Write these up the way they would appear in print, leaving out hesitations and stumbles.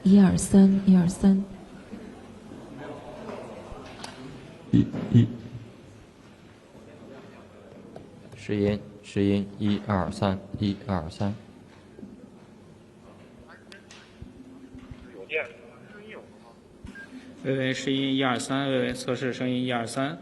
123，123。试音123，123。有电，声音有吗？喂，试音123，喂，测试声音123。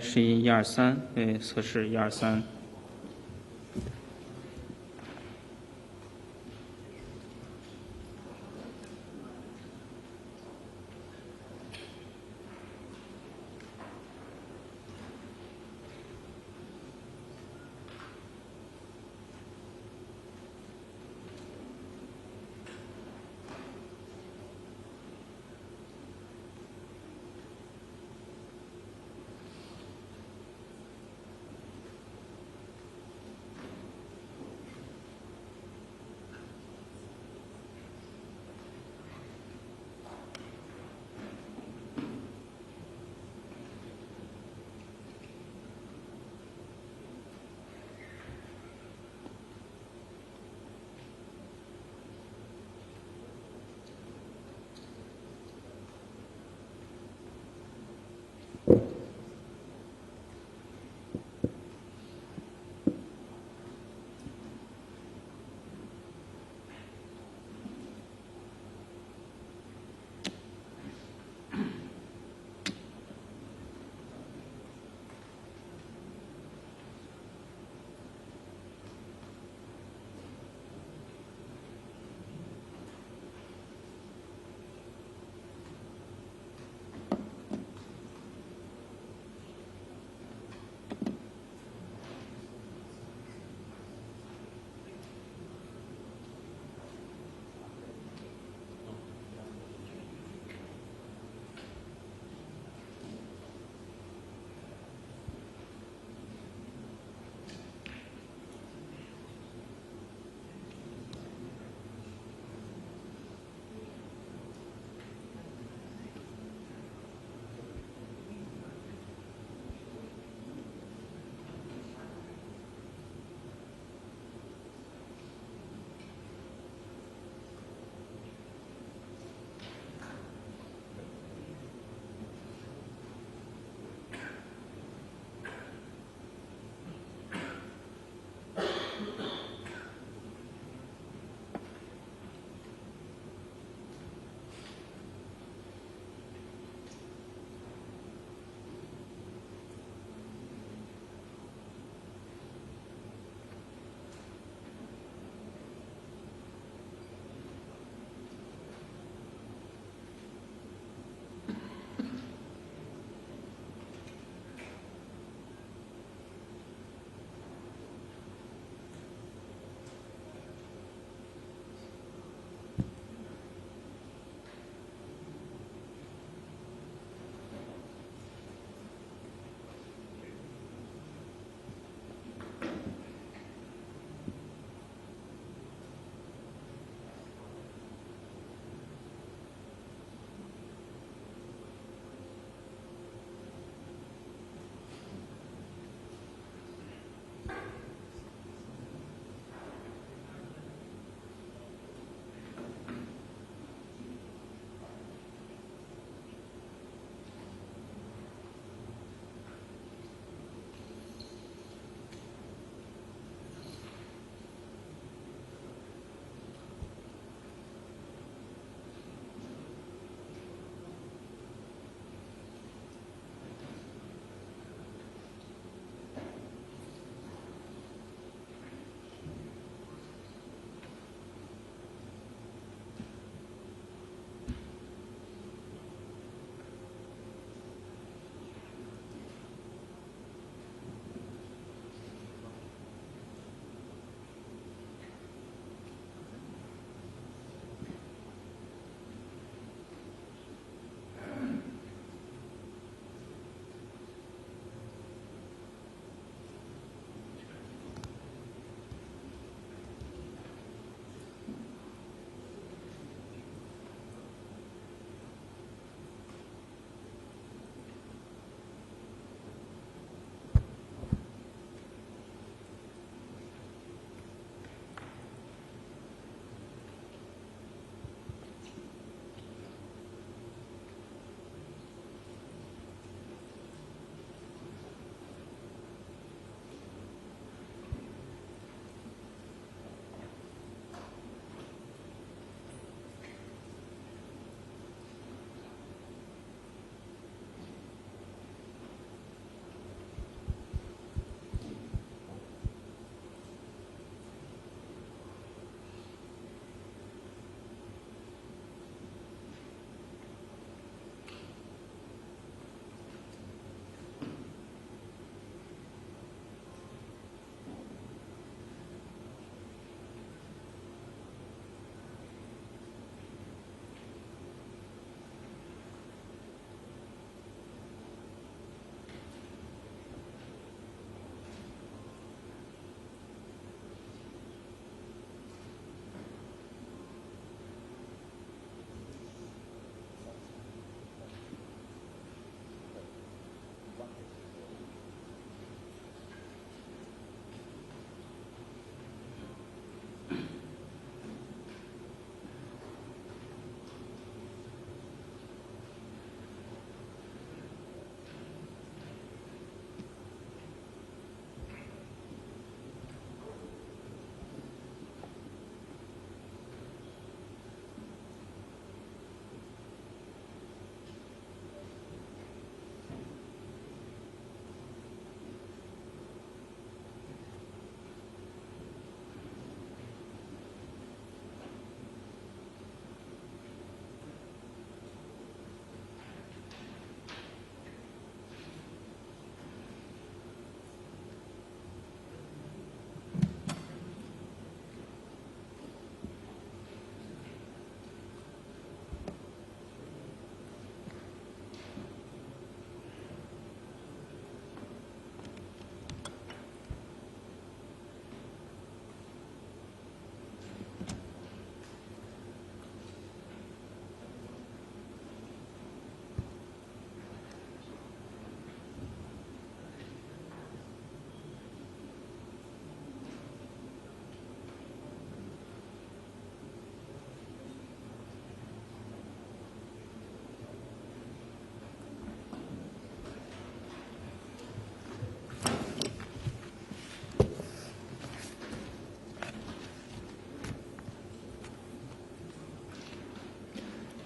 试音123，测试123。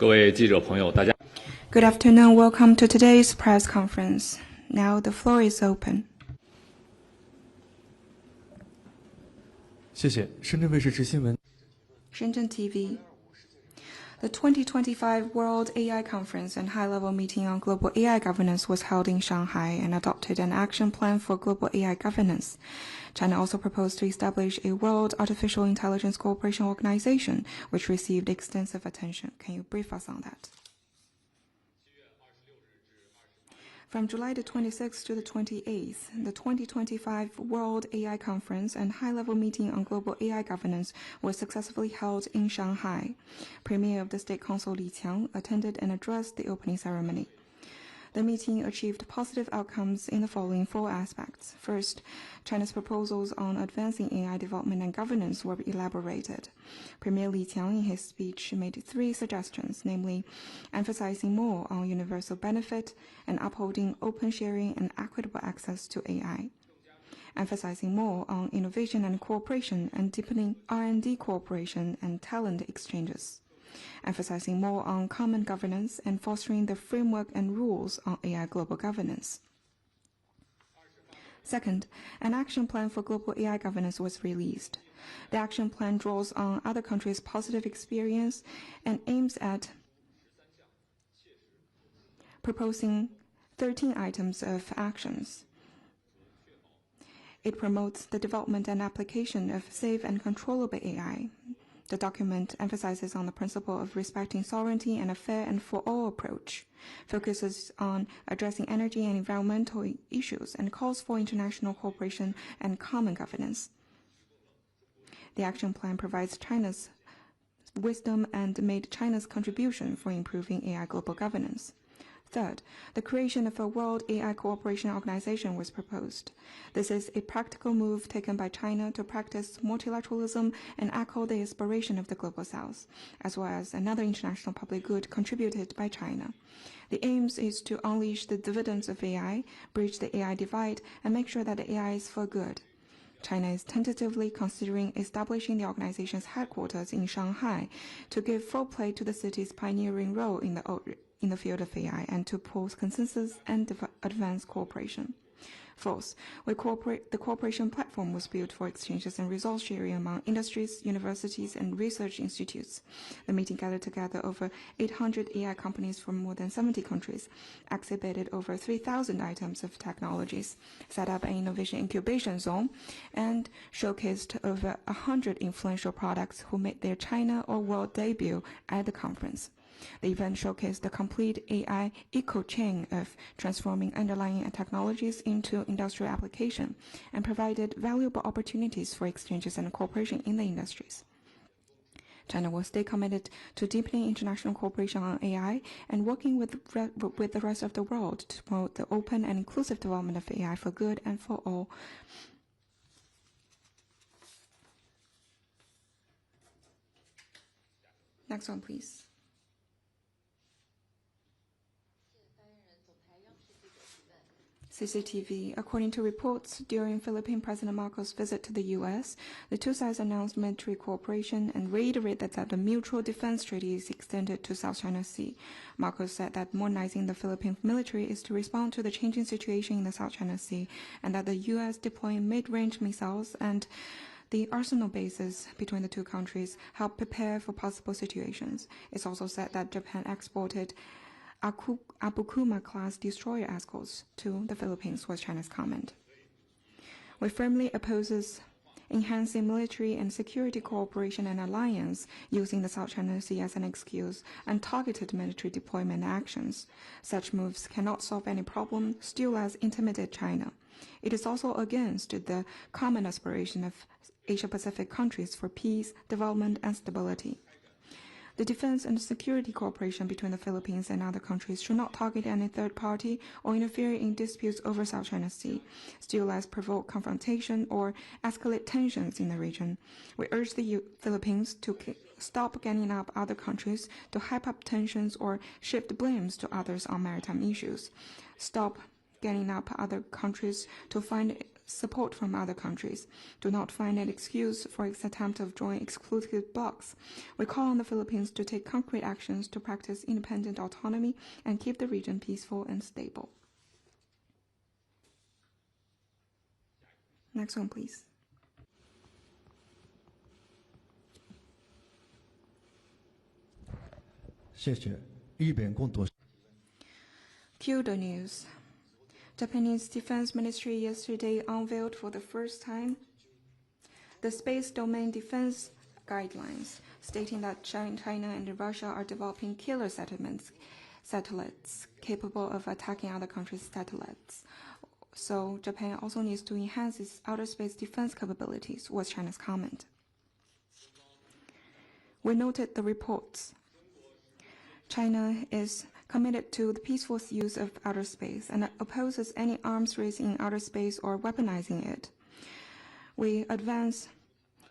各位记者朋友，大家 Good afternoon. Welcome to today's press conference. Now the floor is open. 谢谢。深圳卫视执新闻。Shenzhen TV. The 2025 World AI Conference and high-level meeting on global AI governance was held in Shanghai and adopted an action plan for global AI governance. China also proposed to establish a World Artificial Intelligence Cooperation Organization, which received extensive attention. Can you brief us on that? From July the 26th to the 28th, the 2025 World AI Conference and high-level meeting on global AI governance was successfully held in Shanghai. Premier of the State Council Li Qiang attended and addressed the opening ceremony. The meeting achieved positive outcomes in the following four aspects. First, China's proposals on advancing AI development and governance were elaborated. Premier Li Qiang in his speech made three suggestions, namely emphasizing more on universal benefit and upholding open sharing and equitable access to AI, emphasizing more on innovation and cooperation and deepening R&D cooperation and talent exchanges, emphasizing more on common governance and fostering the framework and rules on AI global governance. Second, an action plan for global AI governance was released. The action plan draws on other countries' positive experience and aims at proposing 13 items of actions. It promotes the development and application of safe and controllable AI. The document emphasizes on the principle of respecting sovereignty and a fair and for-all approach, focuses on addressing energy and environmental issues, and calls for international cooperation and common governance. The action plan provides China's wisdom and made China's contribution for improving AI global governance. Third, the creation of a World AI Cooperation Organization was proposed. This is a practical move taken by China to practice multilateralism and echo the aspiration of the Global South, as well as another international public good contributed by China. The aim is to unleash the dividends of AI, bridge the AI divide, and make sure that the AI is for good. China is tentatively considering establishing the organization's headquarters in Shanghai to give full play to the city's pioneering role in the field of AI and to pose consensus and advance cooperation. Fourth, the cooperation platform was built for exchanges and resource sharing among industries, universities, and research institutes. The meeting gathered together over 800 AI companies from more than 70 countries, exhibited over 3,000 items of technologies, set up an innovation incubation zone, and showcased over 100 influential products who made their China or world debut at the conference. The event showcased the complete AI eco-chain of transforming underlying technologies into industrial application and provided valuable opportunities for exchanges and cooperation in the industries. China will stay committed to deepening international cooperation on AI and working with the rest of the world to promote the open and inclusive development of AI for good and for all. Next one, please. CCTV. According to reports, during Philippine President Marcos' visit to the U.S., the two sides announced military cooperation and reiterated that the mutual defense treaty is extended to South China Sea. Marcos said that modernizing the Philippine military is to respond to the changing situation in the South China Sea, and that the U.S. deploying mid-range missiles and the arsenal bases between the two countries help prepare for possible situations. It's also said that Japan exported Abukuma-class destroyer escorts to the Philippines, was China's comment. We firmly opposes enhancing military and security cooperation and alliance using the South China Sea as an excuse and targeted military deployment actions. Such moves cannot solve any problem, still less intimidate China. It is also against the common aspiration of Asia-Pacific countries for peace, development, and stability. The defense and security cooperation between the Philippines and other countries should not target any third party or interfere in disputes over South China Sea, still less provoke confrontation or escalate tensions in the region. We urge the Philippines to stop ganging up other countries to hype up tensions or shift blames to others on maritime issues. Stop ganging up other countries to find support from other countries. Do not find an excuse for its attempt of drawing exclusive blocs. We call on the Philippines to take concrete actions to practice independent autonomy and keep the region peaceful and stable. Next one, please. Cue the news. Japanese Defense Ministry yesterday unveiled for the first time the Space Domain Defense Guidelines, stating that China and Russia are developing killer satellites capable of attacking other countries' satellites. So Japan also needs to enhance its outer space defense capabilities, was China's comment. We noted the reports. China is committed to the peaceful use of outer space and opposes any arms race in outer space or weaponizing it. We advance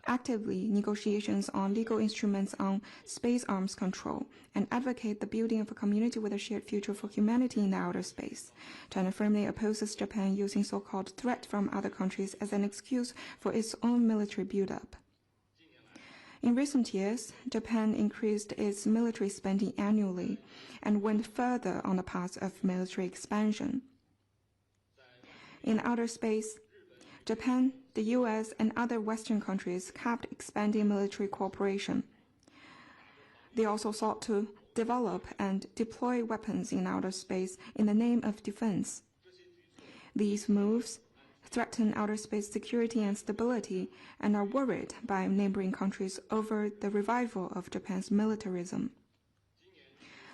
actively negotiations on legal instruments on space arms control and advocate the building of a community with a shared future for humanity in the outer space. China firmly opposes Japan using so-called threat from other countries as an excuse for its own military buildup. In recent years, Japan increased its military spending annually and went further on the path of military expansion. In outer space, Japan, the US, and other Western countries kept expanding military cooperation. They also sought to develop and deploy weapons in outer space in the name of defense. These moves threaten outer space security and stability and are worried by neighboring countries over the revival of Japan's militarism.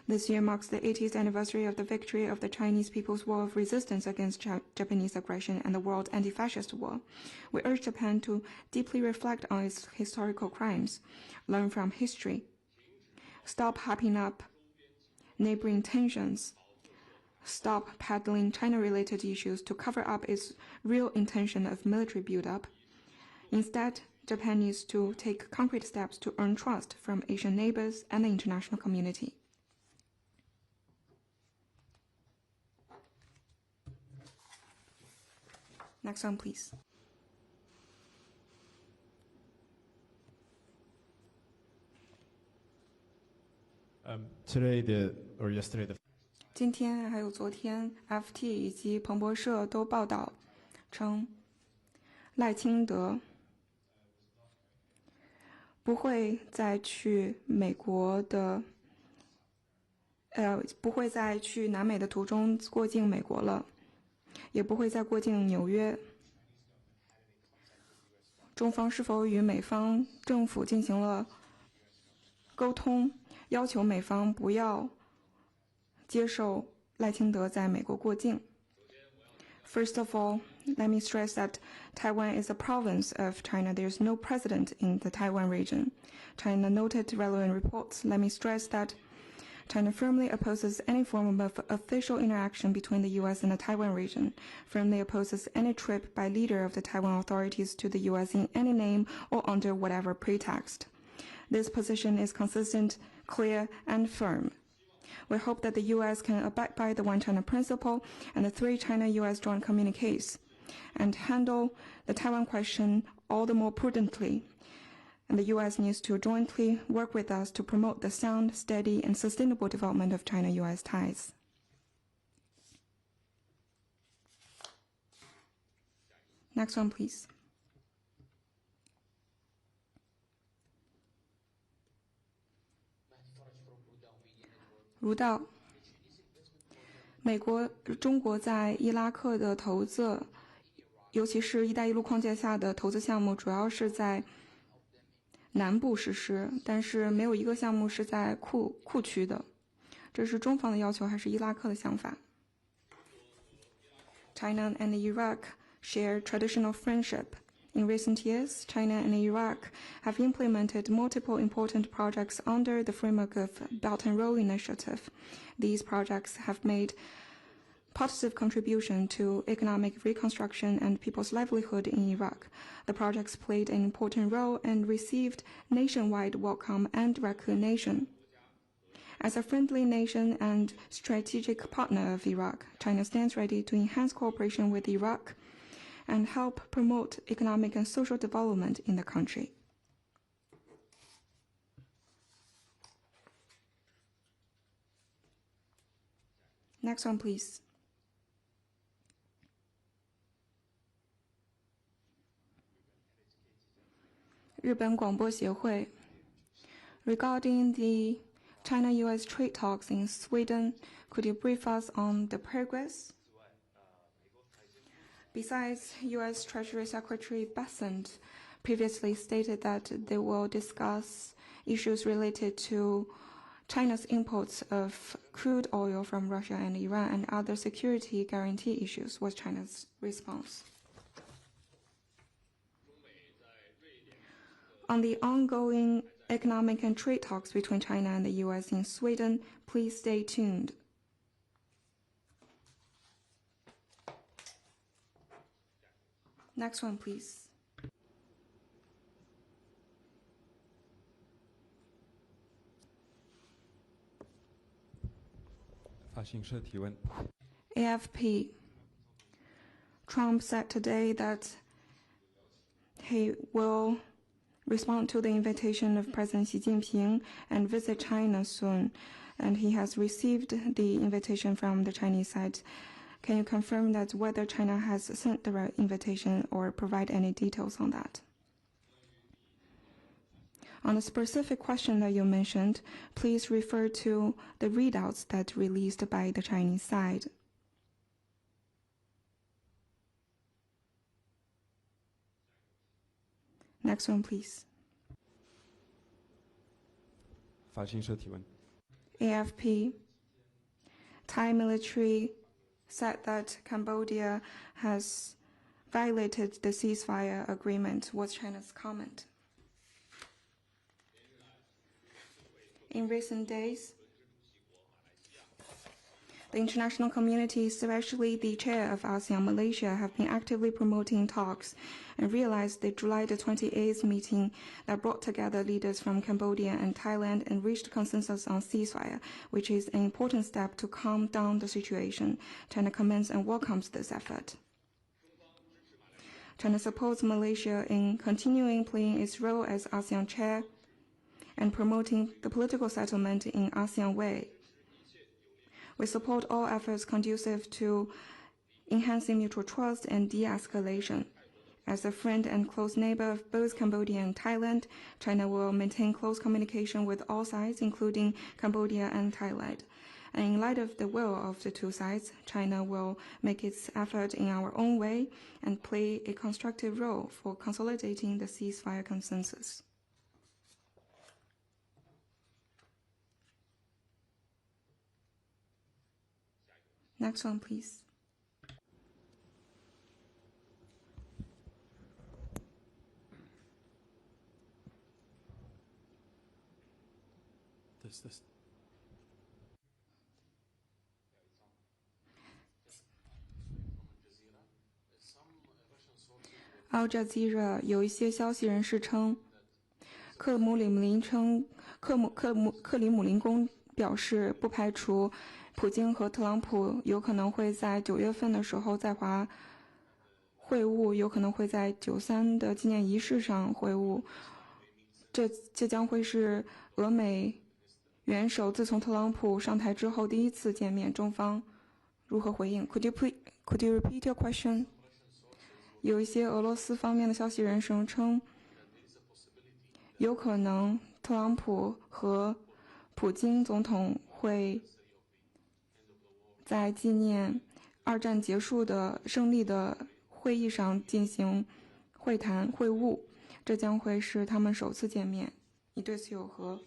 This year marks the 80th anniversary of the victory of the Chinese People's War of Resistance against Japanese aggression and the World Anti-Fascist War. We urge Japan to deeply reflect on its historical crimes, learn from history, stop hyping up neighboring tensions, stop peddling China-related issues to cover up its real intention of military buildup. Instead, Japan needs to take concrete steps to earn trust from Asian neighbors and the international community. Next one, please. 今天还有昨天 FT 以及彭博社都报道称，赖清德不会再去美国的不会在去南美的途中过境美国了，也不会再过境纽约。中方是否与美方政府进行了沟通，要求美方不要接受赖清德在美国过境？ First of all, let me stress that Taiwan is a province of China. There is no president in the Taiwan region. China noted relevant reports. Let me stress that China firmly opposes any form of official interaction between the U.S. and the Taiwan region, firmly opposes any trip by leader of the Taiwan authorities to the U.S. in any name or under whatever pretext. This position is consistent, clear, and firm. We hope that the U.S. can abide by the One China principle and the 3 China-U.S. joint communiques and handle the Taiwan question all the more prudently. And the U.S. needs to jointly work with us to promote the sound, steady, and sustainable development of China-U.S. ties. Next one, please.如道，美国、中国在伊拉克的投资，尤其是“一带一路”框架下的投资项目，主要是在南部实施，但是没有一个项目是在库区的。这是中方的要求，还是伊拉克的想法 ？China and Iraq share traditional friendship. In recent years, China and Iraq have implemented multiple important projects under the framework of Belt and Road Initiative. These projects have made positive contribution to economic reconstruction and people's livelihood in Iraq. The projects played an important role and received nationwide welcome and recognition. As a friendly nation and strategic partner of Iraq, China stands ready to enhance cooperation with Iraq and help promote economic and social development in the country. Next one, please. Japan Guangbo Xiehui. Regarding the China-U.S. trade talks in Sweden, could you brief us on the progress? Besides, U.S. Treasury Secretary Bessent previously stated that they will discuss issues related to China's imports of crude oil from Russia and Iran and other security guarantee issues. What's China's response? On the ongoing economic and trade talks between China and the U.S. in Sweden, please stay tuned. Next one, please. AFP. Trump said today that he will respond to the invitation of President Xi Jinping and visit China soon, and he has received the invitation from the Chinese side. Can you confirm that whether China has sent the invitation or provide any details on that? On the specific question that you mentioned, please refer to the readouts that released by the Chinese side. Next one, please. AFP. Thai military said that Cambodia has violated the ceasefire agreement. What's China's comment? In recent days, the international community, especially the chair of ASEAN Malaysia, have been actively promoting talks and realized the July the 28th meeting that brought together leaders from Cambodia and Thailand and reached consensus on ceasefire, which is an important step to calm down the situation. China commends and welcomes this effort. China supports Malaysia in continuing playing its role as ASEAN chair and promoting the political settlement in ASEAN way. We support all efforts conducive to enhancing mutual trust and de-escalation. As a friend and close neighbor of both Cambodia and Thailand, China will maintain close communication with all sides, including Cambodia and Thailand. And in light of the will of the two sides, China will make its effort in our own way and play a constructive role for consolidating the ceasefire consensus. Next one, please. This. Al Jazeera 有一些消息人士称，克里姆林宫表示，不排除普京和特朗普有可能会在9月份的时候在华会晤，有可能会在9·3的纪念仪式上会晤。这将会是俄美元首自从特朗普上台之后第一次见面。中方如何回应 ？Could you repeat your question？ 有一些俄罗斯方面的消息人士称，有可能特朗普和普京总统会在纪念2战结束的胜利的会议上进行会晤，这将会是他们首次见面。你对此有何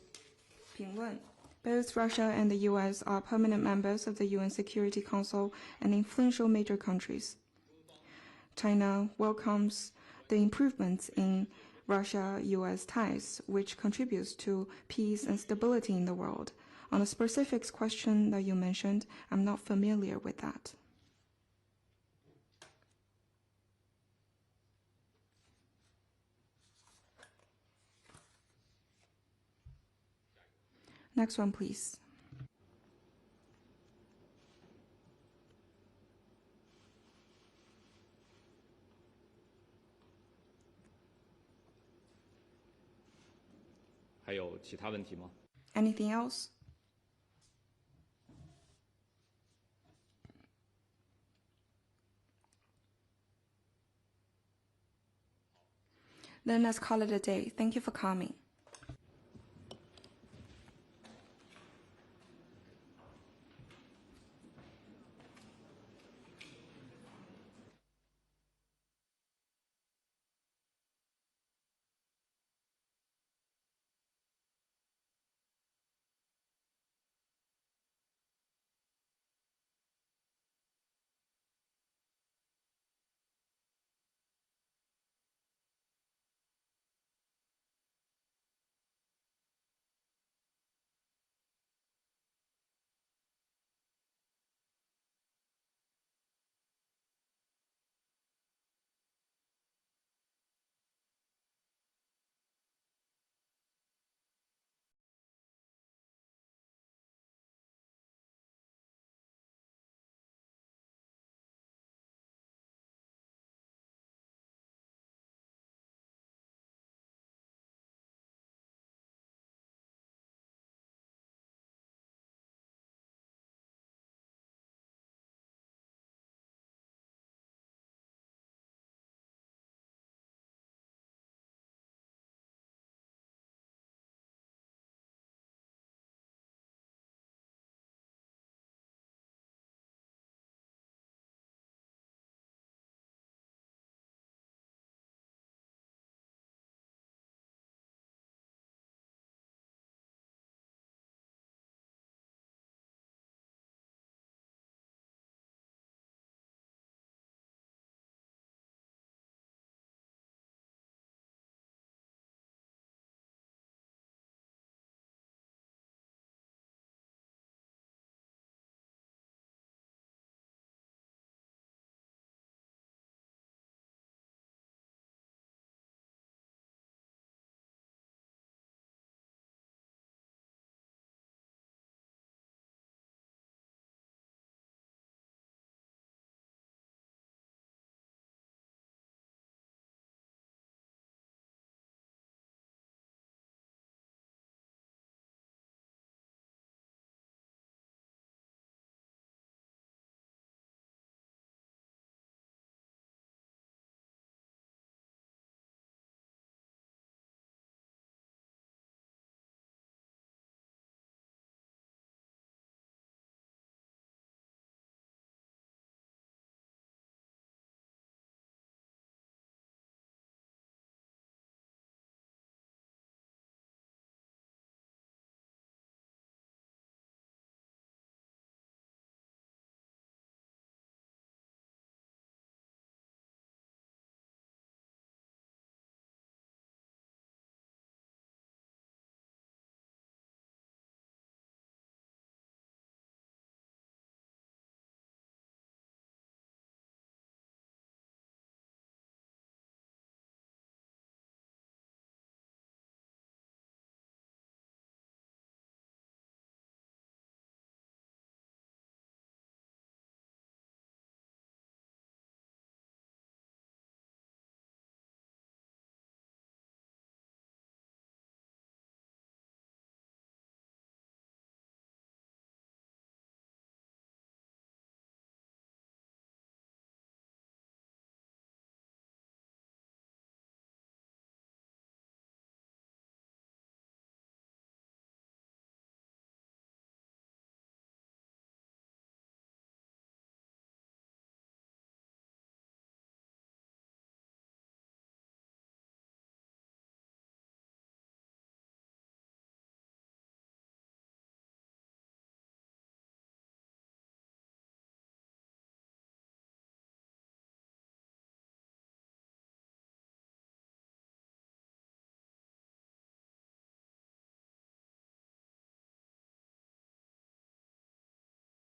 评论？ Both Russia and the US are permanent members of the UN Security Council and influential major countries. China welcomes the improvements in Russia-US ties, which contributes to peace and stability in the world. On the specifics question that you mentioned, I'm not familiar with that. Next one, please. Anything else? Then let's call it a day. Thank you for coming.